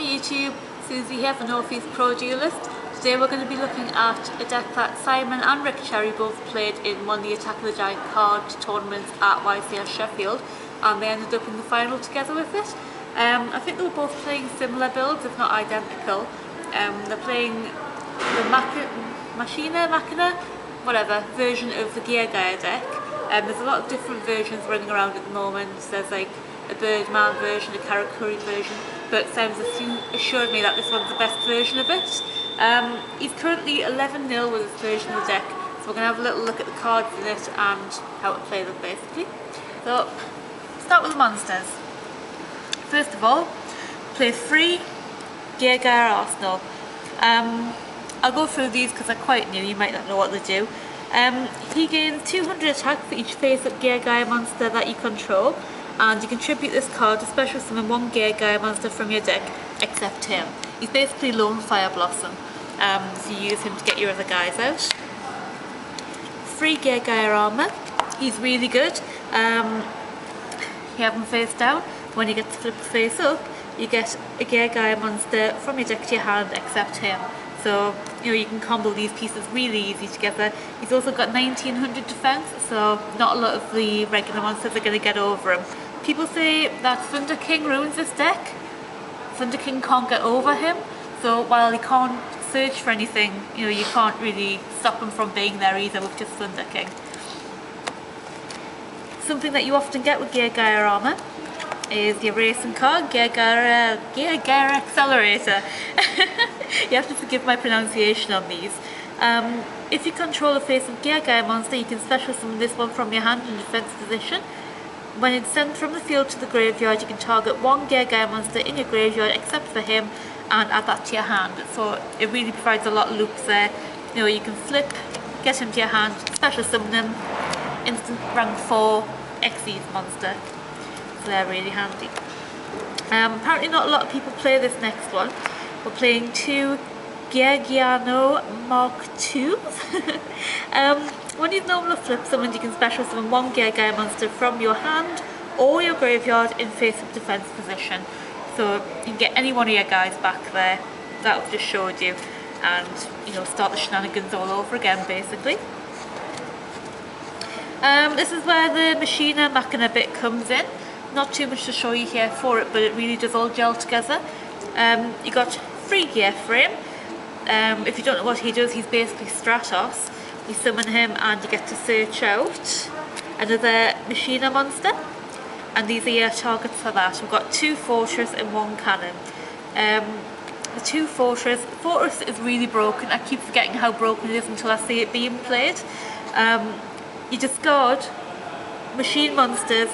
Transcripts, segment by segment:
YouTube, Suzie here for Northeast Pro Duelist. Today we're going to be looking at a deck that Simon and Rick Cherry both played in one of the Attack of the Giant card tournaments at YCS Sheffield, and they ended up in the final together with it. I think they were both playing similar builds, if not identical. They're playing the Machina, whatever, version of the Geargia deck. There's a lot of different versions running around at the moment. There's like a Birdman version, a Karakuri version, but Simon's assured me that this one's the best version of it. He's currently 11-0 with this version of the deck, so we're going to have a little look at the cards in it and how to play them basically. So, start with the monsters. First of all, play 3 Geargia Arsenal. I'll go through these because they're quite new, you might not know what they do. He gains 200 attack for each face-up Geargia monster that you control, and you contribute this card to special summon 1 Geargia monster from your deck, except him. He's basically Lone Fire Blossom, so you use him to get your other guys out. 3 Geargia armor. He's really good. You have him face down. When you get to flip face up, you get a Geargia monster from your deck to your hand, except him. So, you can combo these pieces really easy together. He's also got 1900 defense, so not a lot of the regular monsters are going to get over him. People say that Thunder King ruins this deck. Thunder King can't get over him, so while he can't search for anything, you can't really stop him from being there either with just Thunder King. Something that you often get with Geargia armor is your racing card, Geargia Accelerator. You have to forgive my pronunciation on these. If you control a face-up Geargia monster, you can special summon this one from your hand in defense position. When it's sent from the field to the graveyard, you can target 1 Geargia monster in your graveyard except for him and add that to your hand. So it really provides a lot of loops there. You can flip, get him to your hand, special summon him, instant rank 4 Xyz monster. So they're really handy. Apparently not a lot of people play this next one. We're playing 2 Geargia Mark IIs. When he's normal flip summoned, you can special summon 1 Geargia monster from your hand or your graveyard in face-up defense position. So you can get any one of your guys back there that I've just showed you, and start the shenanigans all over again basically. This is where the Machina bit comes in. Not too much to show you here for it, but it really does all gel together. You got 3 gear for him. If you don't know what he does, he's basically Stratos. You summon him and you get to search out another Machina monster, and these are your targets for that. We've got 2 Fortress and 1 Cannon. The 2 Fortress is really broken. I keep forgetting how broken it is until I see it being played. You discard machine monsters.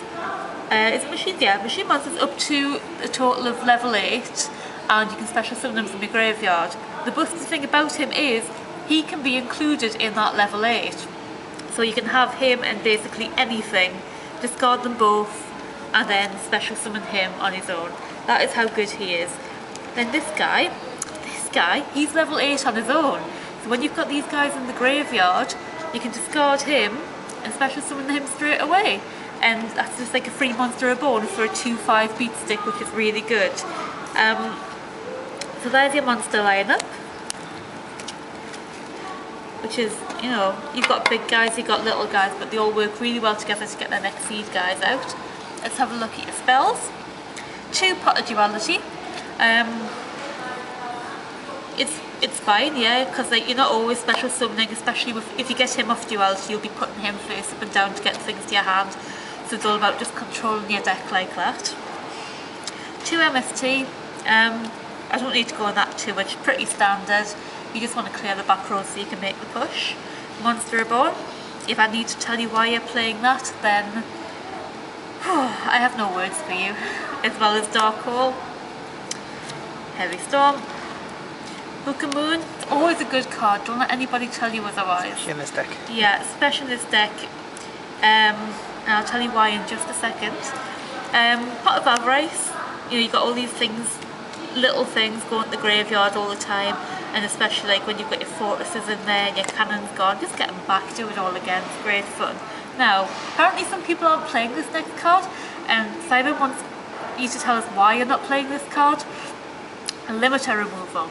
Is it machines? Yeah, machine monsters up to a total of level 8, and you can special summon them from your graveyard. The busted thing about him is he can be included in that level 8. So you can have him and basically anything, discard them both, and then special summon him on his own. That is how good he is. Then this guy, he's level 8 on his own. So when you've got these guys in the graveyard, you can discard him and special summon him straight away. And that's just like a free monster a bonus for a 2/5 beat stick, which is really good. So there's your monster lineup, which is, you've got big guys, you've got little guys, but they all work really well together to get their next seed guys out. Let's have a look at your spells. 2 Pot of Duality. It's fine, yeah, because you're not always special summoning, especially if you get him off Duality, you'll be putting him face up and down to get things to your hand. So it's all about just controlling your deck like that. 2 MST. I don't need to go on that too much, pretty standard. You just want to clear the back row so you can make the push. Monster Reborn. If I need to tell you why you're playing that, then I have no words for you. As well as Dark Hole. Heavy Storm. Book of Moon. It's always a good card, don't let anybody tell you otherwise. Especially in this deck. Yeah, especially in this deck. And I'll tell you why in just a second. Pot of Avarice. You've got all these things, little things going to the graveyard all the time, and especially like when you've got your fortresses in there and your cannons gone, just get them back, do it all again, it's great fun. Now, apparently some people aren't playing this next card, and Simon wants you to tell us why you're not playing this card. Limiter removal.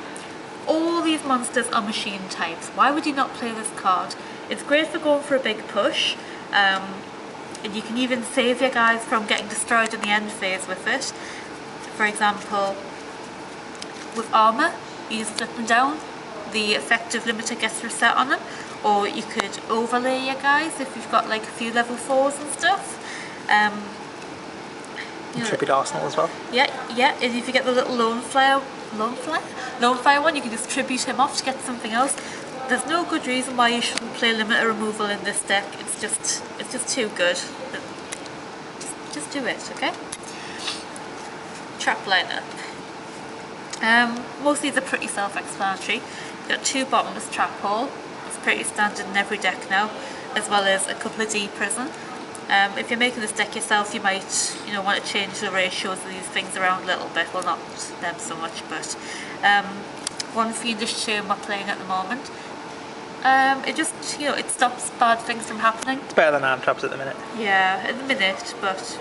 All these monsters are machine types. Why would you not play this card? It's great for going for a big push, and you can even save your guys from getting destroyed in the end phase with it. For example, with armour, you just flip them down, the effective limiter gets reset on them, or you could overlay your guys if you've got like a few level 4s and stuff. Tribute Arsenal as well. Yeah, and if you get the little lone flyer one, you can just tribute him off to get something else. There's no good reason why you shouldn't play limiter removal in this deck. It's just too good. Just do it, okay? Trap lineup. Most of these are pretty self-explanatory. You've got 2 bottomless trap hole. It's pretty standard in every deck now, as well as a couple of D prison. If you're making this deck yourself, you might, want to change the ratios of these things around a little bit. Well, not them so much, but one fiendish tomb we're playing at the moment. It just, it stops bad things from happening. It's better than arm traps at the minute. Yeah, at the minute, but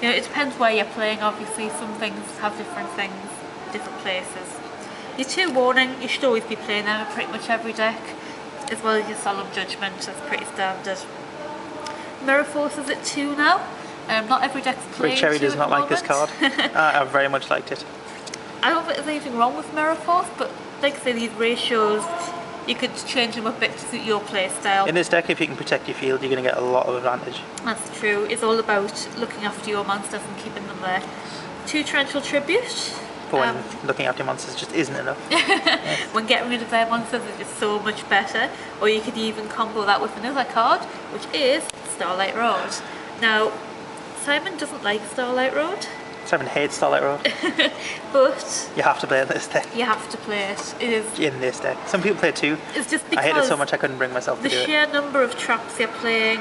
it depends where you're playing. Obviously, some things have different things, different places. Your 2 warning, you should always be playing them in pretty much every deck, as well as your solemn judgment. That's pretty standard. Mirror Force is at 2 now. Not every deck's playing. Cherry does not like this card. I very much liked it. I don't think there's anything wrong with Mirror Force, but like I say, these ratios, you could change them a bit to suit your play style. In this deck, if you can protect your field, you're going to get a lot of advantage. That's true. It's all about looking after your monsters and keeping them there. 2 Torrential Tribute. But when looking after your monsters just isn't enough. Yes. When getting rid of their monsters is just so much better. Or you could even combo that with another card, which is Starlight Road. Now, Simon doesn't like Starlight Road. Simon hates Starlight Road. But you have to play this deck. You have to play it. It is in this deck. Some people play it too. It's just because I hate it so much I couldn't bring myself to do it. The sheer number of traps you're playing.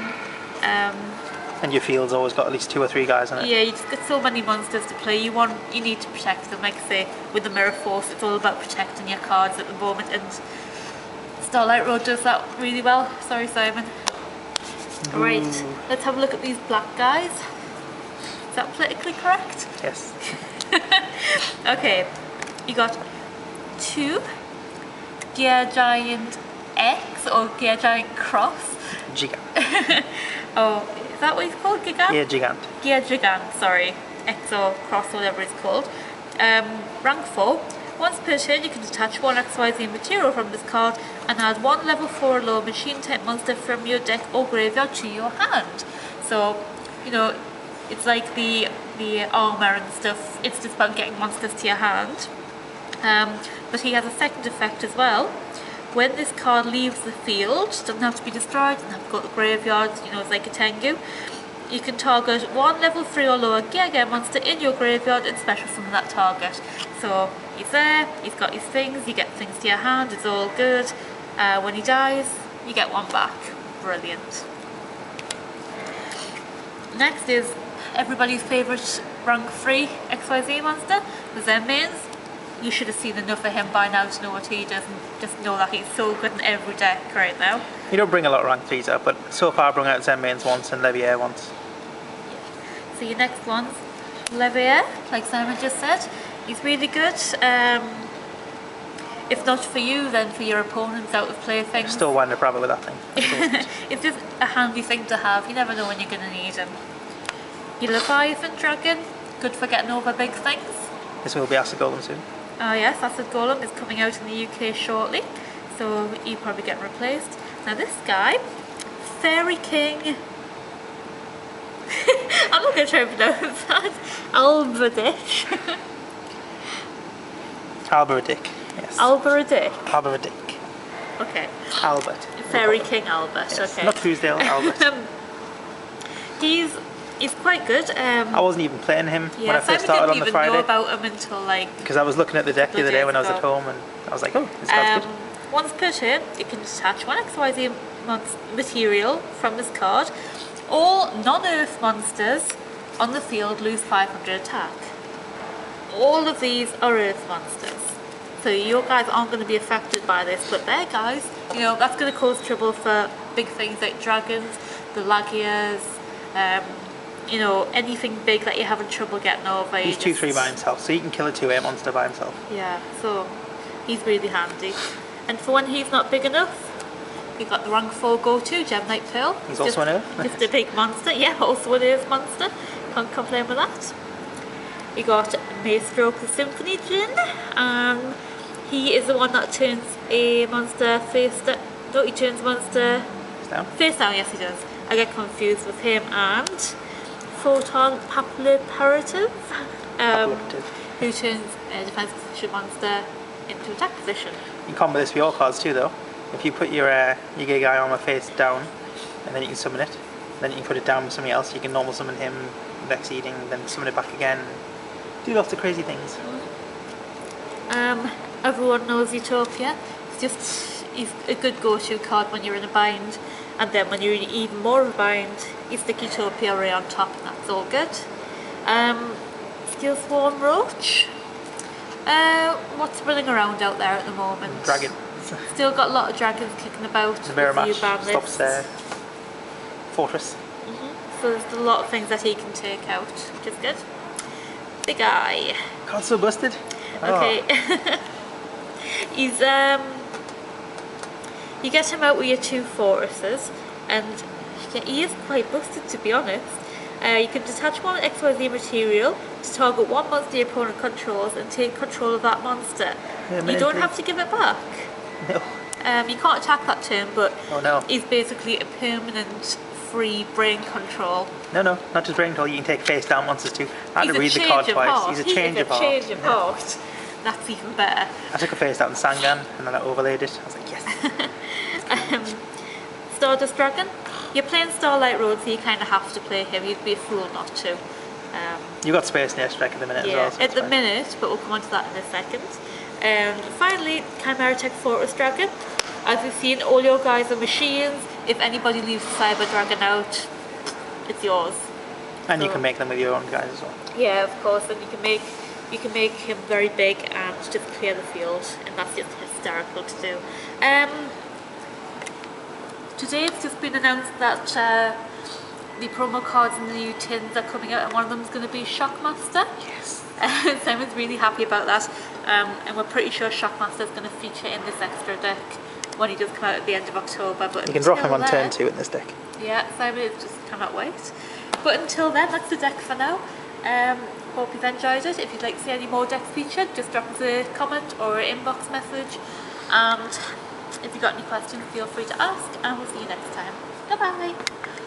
And your field's always got at least 2 or 3 guys on it. Yeah, you just got so many monsters to play. You need to protect them. Like I say, with the Mirror Force, it's all about protecting your cards at the moment, and Starlight Road does that really well. Sorry, Simon. Ooh. Right, let's have a look at these black guys. Is that politically correct? Yes. Okay, you got 2 Geargia X or Geargia Cross. Gigant. Oh, is that what he's called? Gigant? Yeah, Gigant. Gigant, sorry. X or Cross, whatever it's called. Rank 4. Once per turn, you can detach 1 XYZ material from this card and add 1 level 4 low machine type monster from your deck or graveyard to your hand. So, it's like the armor and stuff. It's just about getting monsters to your hand. But he has a second effect as well. When this card leaves the field, doesn't have to be destroyed, doesn't have to go to the graveyard, it's like a Tengu. You can target 1 level 3 or lower Geargia monster in your graveyard and special summon that target. So he's there, he's got his things, you get things to your hand, it's all good. When he dies, you get 1 back. Brilliant. Next is everybody's favourite rank 3 XYZ monster, the Zen mains. You should have seen enough of him by now to know what he does, and just know that he's so good in every deck right now. You don't bring a lot of rank 3s out, but so far I brought out Zen mains once and Levier once. Yeah. So your next one's Levier, like Simon just said. He's really good. If not for you, then for your opponents out of play things. Still wind up rabbit with that thing. It's just a handy thing to have. You never know when you're going to need him. Your Leviathan Dragon, good for getting over big things. This will be Acid Golem soon. Oh yes, Acid Golem is coming out in the UK shortly, so he'll probably get replaced. Now this guy, Fairy King, I'm not going to try and pronounce that, Alberdick. Alberdick, yes. Alberdick. Alberdick. Okay. Albert. Fairy King Albert, yes. okay. Not Truesdale, Albert. He's quite good. I wasn't even playing him when I first started on the Friday. I didn't even know about him until because I was looking at the deck the other day when I was at home and I was like, oh, this guy's good. Once per turn, you can detach 1 XYZ material from this card. All non-earth monsters on the field lose 500 attack. All of these are earth monsters. So your guys aren't going to be affected by this, but their guys, that's going to cause trouble for big things like dragons, the Lagias, you know, anything big that you're having trouble getting over. He's 2-3 by himself, so he can kill a 2-8 monster by himself. Yeah, so he's really handy. And for when he's not big enough, you've got the rank 4 go-to, Gemnite Pearl. He's also an Earth. Just a big monster, yeah, also an Earth monster. Can't complain with that. You got Maestroke the Symphony Djinn, and he is the one that turns a monster face down. No, he turns monster face down, yes he does. I get confused with him and Photon Papilloparative, who turns a defense position monster into attack position. You can combo this with your cards too though. If you put your Yu-G-iOh armor face down, and then you can summon it, then you can put it down with something else, you can normal summon him, Vex Eating, then summon it back again. Do lots of crazy things. Everyone knows Utopia. He's a good go-to card when you're in a bind, and then when you're in even more of a bind, you stick Utopia Ray on top, and that's all good. Steel Swarm Roach. What's running around out there at the moment? Dragon. Still got a lot of dragons kicking about. It's a mirror match. Stops there. Fortress. So there's a lot of things that he can take out, which is good. Big Eye. God, so busted. Okay. He's you get him out with your 2 fortresses, and yeah, he is quite busted to be honest. You can detach one XYZ material to target one monster your opponent controls and take control of that monster. Yeah, you don't have to give it back. No. You can't attack that turn, but no. He's basically a permanent free brain control. No, not just brain control, you can take face down monsters too. I had to read the card twice. He's a change of heart. Change of heart. That's even better. I took a face down in Sangan and then I overlaid it. I was like, yes. Stardust Dragon. You're playing Starlight Road, so you kind of have to play him. You'd be a fool not to. You've got Space Nest Strike at the minute as well. So at the minute, but we'll come on to that in a second. Finally, Chimera Tech Fortress Dragon. As we've seen, all your guys are machines. If anybody leaves the Cyber Dragon out, it's yours. And so, you can make them with your own guys as well. Yeah, of course, and you can make him very big and just clear the field, and that's just hysterical to do. Today it's just been announced that the promo cards and the new tins are coming out, and one of them is going to be Shockmaster. Yes. Simon's really happy about that, and we're pretty sure Shockmaster is going to feature in this extra deck when he does come out at the end of October. But you can drop him on turn 2 in this deck. Yeah, Simon just cannot wait. But until then, that's the deck for now. Hope you've enjoyed it. If you'd like to see any more decks featured, just drop us a comment or an inbox message. And if you've got any questions, feel free to ask, and we'll see you next time. Goodbye!